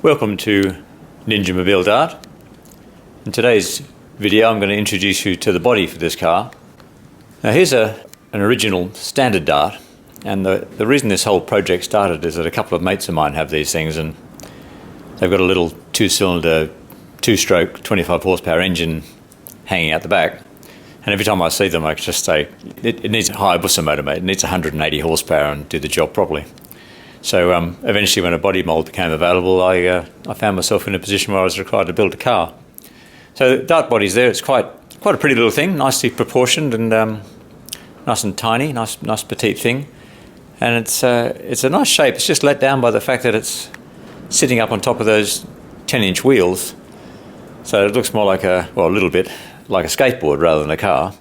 Welcome to Ninja Mobile Dart. In today's video I'm going to introduce you to the body for this car. Now here's an original standard dart, and the reason this whole project started is that a couple of mates of mine have these things, and they've got a little two-cylinder, two-stroke, 25 horsepower engine hanging out the back. And every time I see them I just say, it needs a Hayabusa motor, mate. It needs 180 horsepower and do the job properly. So eventually when a body mould became available, I found myself in a position where I was required to build a car. So the dart body's there. It's quite a pretty little thing, nicely proportioned and nice and tiny, nice petite thing. And it's a nice shape. It's just let down by the fact that it's sitting up on top of those 10-inch wheels. So it looks more like a little bit like a skateboard rather than a car.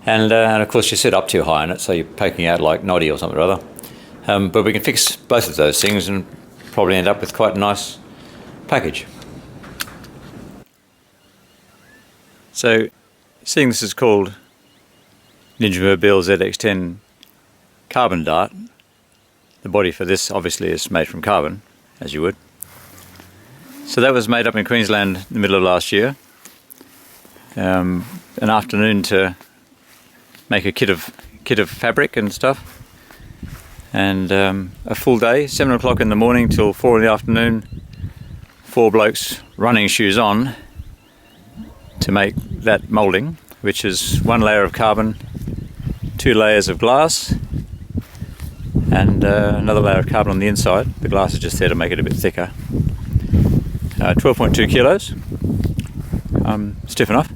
And of course you sit up too high in it, so you're poking out like Noddy or something or other. But we can fix both of those things and probably end up with quite a nice package. So, seeing this is called Ninja Mobile ZX10 carbon dart, the body for this obviously is made from carbon, as you would. So that was made up in Queensland in the middle of last year. An afternoon to make a kit of fabric and stuff. And a full day, 7 o'clock in the morning till 4 in the afternoon, 4 blokes running shoes on to make that moulding, which is 1 layer of carbon, 2 layers of glass, and another layer of carbon on the inside. The glass is just there to make it a bit thicker. 12.2 kilos, stiff enough.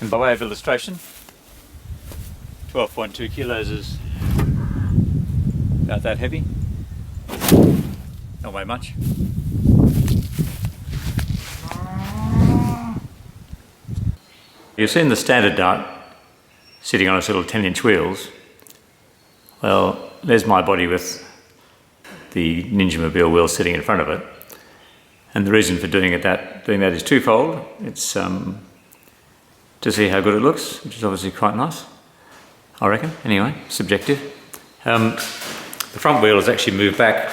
And by way of illustration, 12.2 kilos is about that heavy. Don't weigh much. You've seen the standard dart sitting on its little 10-inch wheels. Well, there's my body with the Ninja Mobile wheel sitting in front of it. And the reason for doing that is twofold. It's to see how good it looks, which is obviously quite nice, I reckon. Anyway, subjective. The front wheel is actually moved back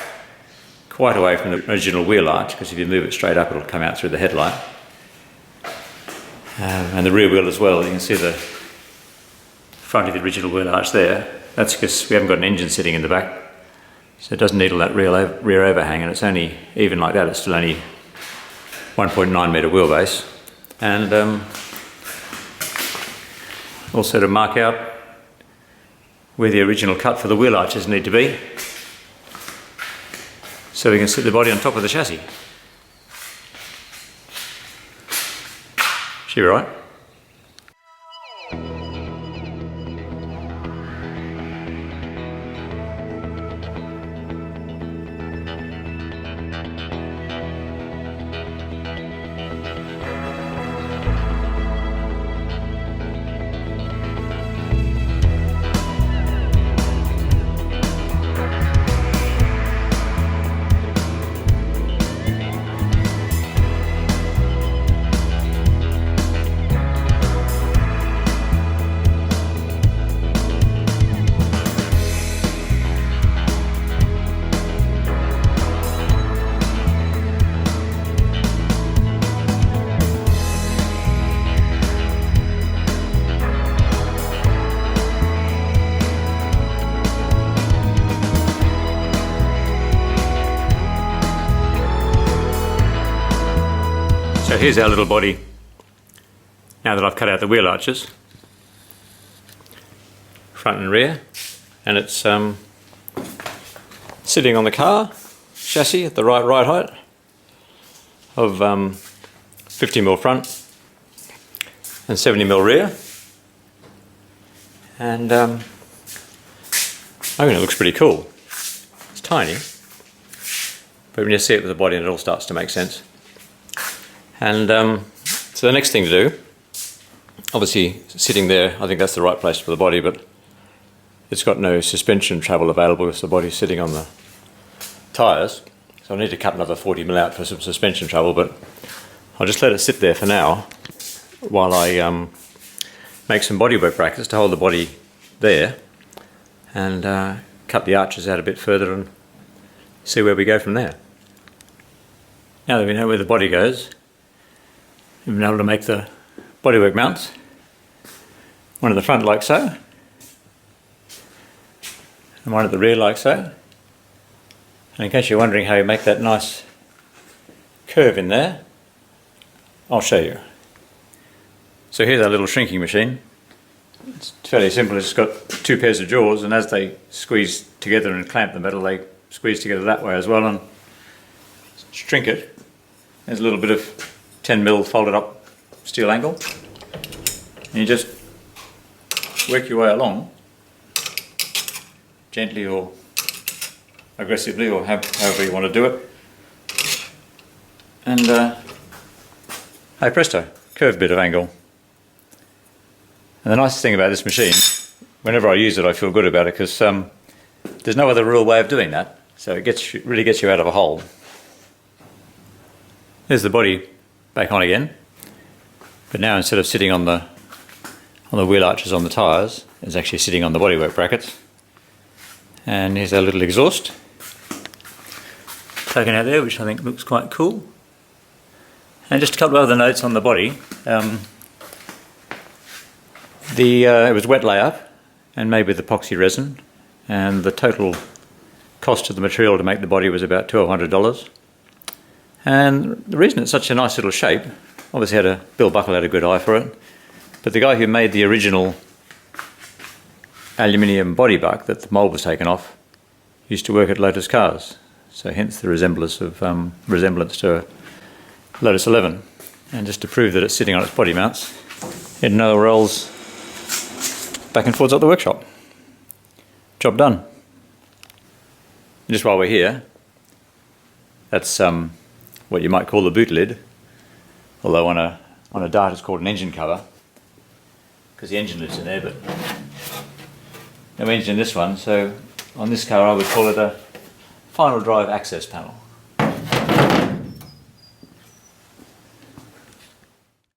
quite away from the original wheel arch, because if you move it straight up it'll come out through the headlight. And the rear wheel as well, you can see the front of the original wheel arch there. That's because we haven't got an engine sitting in the back, so it doesn't need all that rear overhang, and it's only, even like that, it's still only 1.9 metre wheelbase. And also to mark out where the original cut for the wheel arches need to be, so we can sit the body on top of the chassis. Should be right. So here's our little body, now that I've cut out the wheel arches, front and rear, and it's sitting on the car chassis at the right height of 50mm front and 70mm rear. And I mean, it looks pretty cool. It's tiny, but when you see it with the body, it all starts to make sense. And so the next thing to do, obviously sitting there, I think that's the right place for the body, but it's got no suspension travel available because the body's sitting on the tyres. So I need to cut another 40mm out for some suspension travel, but I'll just let it sit there for now while I make some bodywork brackets to hold the body there, and cut the arches out a bit further and see where we go from there. Now that we know where the body goes, we've been able to make the bodywork mounts. One at the front like so, and one at the rear like so. And in case you're wondering how you make that nice curve in there, I'll show you. So here's our little shrinking machine. It's fairly simple. It's got two pairs of jaws, and as they squeeze together and clamp the metal, they squeeze together that way as well and shrink it. There's a little bit of 10mm folded up steel angle, and you just work your way along, gently or aggressively, or however you want to do it, and hey presto, curved bit of angle. And the nice thing about this machine, whenever I use it I feel good about it, because there's no other real way of doing that, so it really gets you out of a hole. There's the body back on again, but now instead of sitting on the wheel arches on the tyres, it's actually sitting on the bodywork brackets. And here's our little exhaust taken out there, which I think looks quite cool. And just a couple of other notes on the body. It was wet layup and made with epoxy resin, and the total cost of the material to make the body was about $1,200. And the reason it's such a nice little shape, obviously Bill Buckle had a good eye for it, but the guy who made the original aluminium body buck that the mould was taken off used to work at Lotus Cars, so hence the resemblance to a Lotus 11. And just to prove that it's sitting on its body mounts, it now rolls back and forwards up the workshop. Job done. And just while we're here, that's what you might call the boot lid, although on a Dart it's called an engine cover, because the engine lid's in there, but no engine in this one, so on this car I would call it a final drive access panel.